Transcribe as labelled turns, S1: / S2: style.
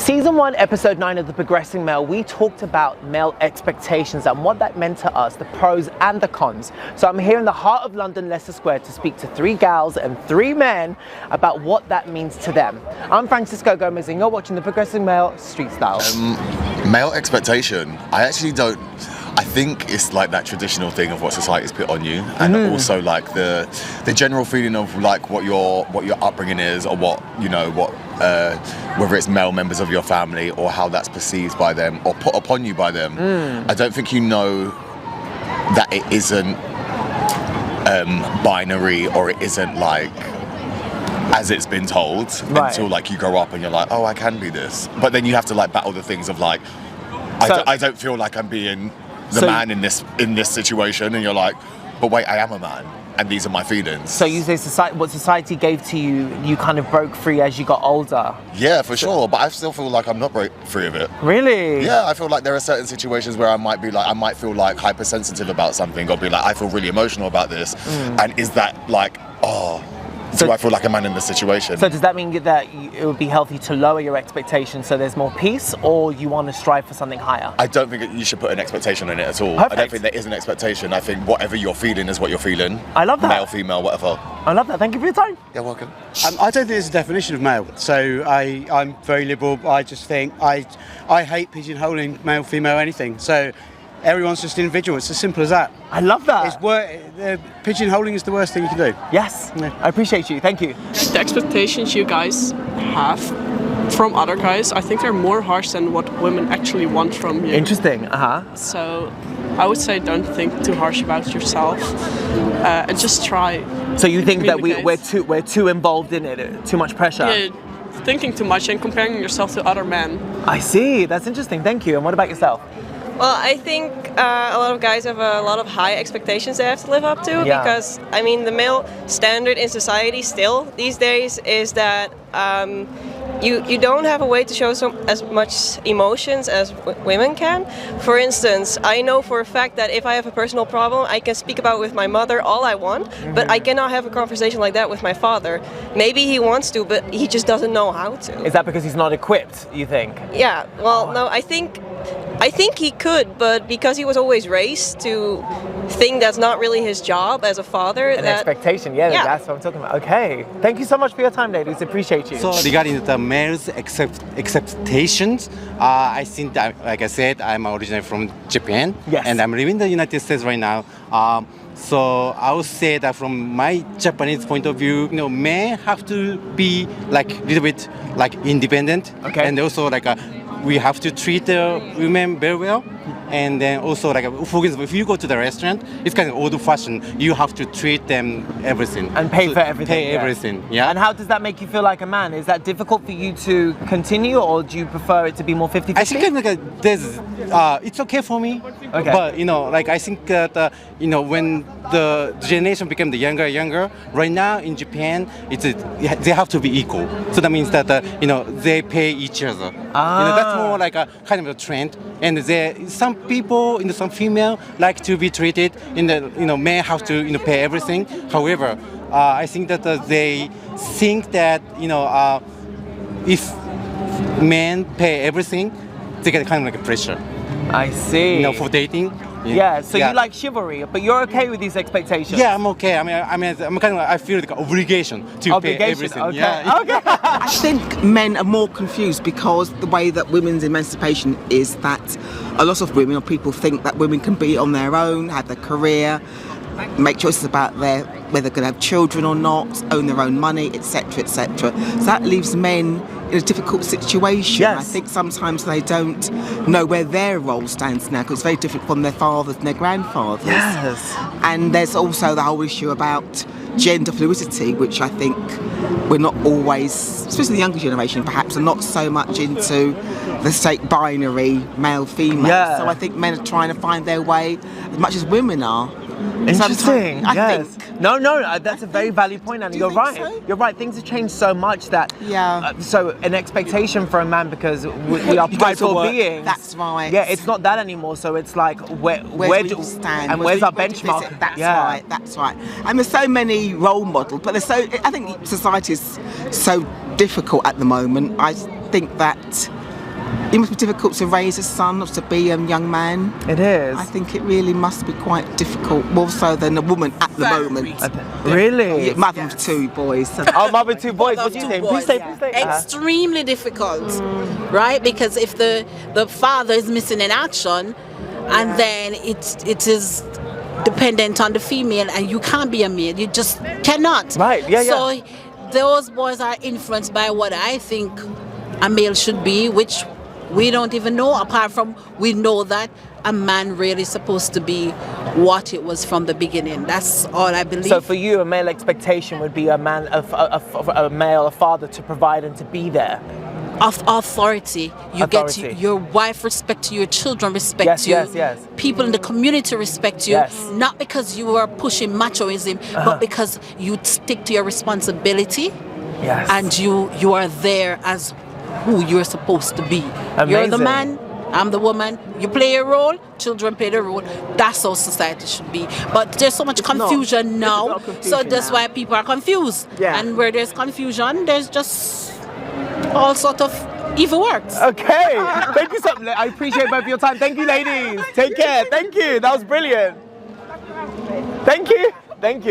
S1: Season 1, Episode 9 of The Progressing Male, we talked about male expectations and what that meant to us, the pros and the cons. So I'm here in the heart of London, Leicester Square, to speak to 3 gals and 3 men about what that means to them. I'm Francisco Gomez and you're watching The Progressing Male Street Style.
S2: Male expectation, I think it's like that traditional thing of what society's put on you, and also like the general feeling of like what your upbringing is, or whether it's male members of your family or how that's perceived by them or put upon you by them. I don't think you know that it isn't binary, or it isn't like as it's been told, until like you grow up and you're like, oh, I can be this. But then you have to like battle the things of like, I don't feel like I'm being the man in this situation, and you're like, but wait, I am a man, and these are my feelings.
S1: So you say what society gave to you, you kind of broke free as you got older?
S2: Yeah, for sure, but I still feel like I'm not free of it.
S1: Really?
S2: Yeah, I feel like there are certain situations where I might feel like hypersensitive about something, or be like, I feel really emotional about this, and is that like, do I feel like a man in this situation?
S1: So does that mean that it would be healthy to lower your expectations so there's more peace, or you want to strive for something higher?
S2: I don't think you should put an expectation on it at all.
S1: Perfect.
S2: I don't think there is an expectation. I think whatever you're feeling is what you're feeling.
S1: I love that.
S2: Male, female, whatever.
S1: I love that. Thank you for your time.
S2: You're welcome.
S3: I don't think there's a definition of male. So I'm very liberal. I just think I hate pigeonholing male, female, anything. So everyone's just individual. It's as simple as that.
S1: I love that.
S3: Pigeonholing is the worst thing you can do.
S1: Yes. Yeah. I appreciate you. Thank you.
S4: The expectations you guys have from other guys, I think they're more harsh than what women actually want from you.
S1: Interesting.
S4: So I would say don't think too harsh about yourself, and just try.
S1: So you think that we're too involved in it, too much pressure?
S4: Yeah, thinking too much and comparing yourself to other men.
S1: I see. That's interesting. Thank you. And what about yourself?
S5: Well, I think a lot of guys have a lot of high expectations they have to live up to, because, I mean, the male standard in society still these days is that you don't have a way to show as much emotions as women can. For instance, I know for a fact that if I have a personal problem, I can speak about it with my mother all I want, but I cannot have a conversation like that with my father. Maybe he wants to, but he just doesn't know how to.
S1: Is that because he's not equipped, you think?
S5: Yeah, well, no, I think he could, but because he was always raised to think that's not really his job as a father.
S1: An expectation, that's what I'm talking about. Okay, thank you so much for your time, ladies. Appreciate you.
S6: So regarding the male's expectations, I think that, like I said, I'm originally from Japan, and I'm living in the United States right now. So I would say that from my Japanese point of view, men have to be like a little bit like independent, and also like we have to treat the women very well. And then also, like, for example, if you go to the restaurant, it's kind of old-fashioned. You have to treat them everything.
S1: And pay for everything.
S6: Pay everything, yeah.
S1: And how does that make you feel like a man? Is that difficult for you to continue, or do you prefer it to be more 50-50?
S6: I think it's okay for me. Okay. But, like, I think that, when the generation became younger, right now in Japan, they have to be equal. So that means that, they pay each other. That's more like a kind of a trend. And some people, some female like to be treated men have to, pay everything. However, I think that they think that, if men pay everything, they get kind of like a pressure.
S1: I see.
S6: For dating.
S1: So you like chivalry, but you're okay with these expectations? Yeah,
S6: I'm okay. I'm kind of I feel like obligation to pay everything.
S1: Okay.
S6: Yeah.
S1: Okay.
S7: I think men are more confused because the way that women's emancipation is that a lot of women or people think that women can be on their own, have their career, make choices about whether they're going to have children or not, own their own money, etc., etc. So that leaves men in a difficult situation.
S1: Yes.
S7: I think sometimes they don't know where their role stands now, because it's very different from their fathers and their grandfathers.
S1: Yes.
S7: And there's also the whole issue about gender fluidity, which I think we're not always, especially the younger generation perhaps, are not so much into the state binary male-female.
S1: Yeah.
S7: So I think men are trying to find their way as much as women are.
S1: Interesting.
S7: I think.
S1: No, that's a very valid point, and you're right.
S7: So?
S1: You're right. Things have changed so much that. So an expectation for a man, because we are prideful beings.
S7: That's right.
S1: Yeah, it's not that anymore. So it's like where do we stand, and where's our benchmark?
S7: That's right. And there's so many role models, but I think society is so difficult at the moment. I think that It must be difficult to raise a son, not to be a young man.
S1: It is.
S7: I think it really must be quite difficult, more so than a woman at the moment.
S1: Really?
S7: Yeah, mother of 2 boys.
S1: Oh, mother of 2 boys. What do you think? Please say.
S8: Extremely difficult, right? Because if the father is missing in action, and then it is dependent on the female, and you can't be a male. You just cannot.
S1: Right. Yeah.
S8: So those boys are influenced by what I think a male should be, which we don't even know, apart from we know that a man really supposed to be what it was from the beginning. That's all I believe.
S1: So for you, a male expectation would be a man, a male, a father to provide and to be there.
S8: Of authority. You get your wife respect you, your children respect you.
S1: Yes.
S8: People in the community respect you.
S1: Yes.
S8: Not because you are pushing machoism, but because you stick to your responsibility.
S1: Yes.
S8: And you are there as who you're supposed to be.
S1: Amazing.
S8: You're the man, I'm the woman. You play a role, children play the role. That's how society should be. But there's so much confusion now, so that's why people are confused.
S1: Yeah.
S8: And where there's confusion, there's just all sort of evil works.
S1: Okay. Thank you so much. I appreciate both of your time. Thank you, ladies. Take care. Thank you. That was brilliant. Thank you. Thank you.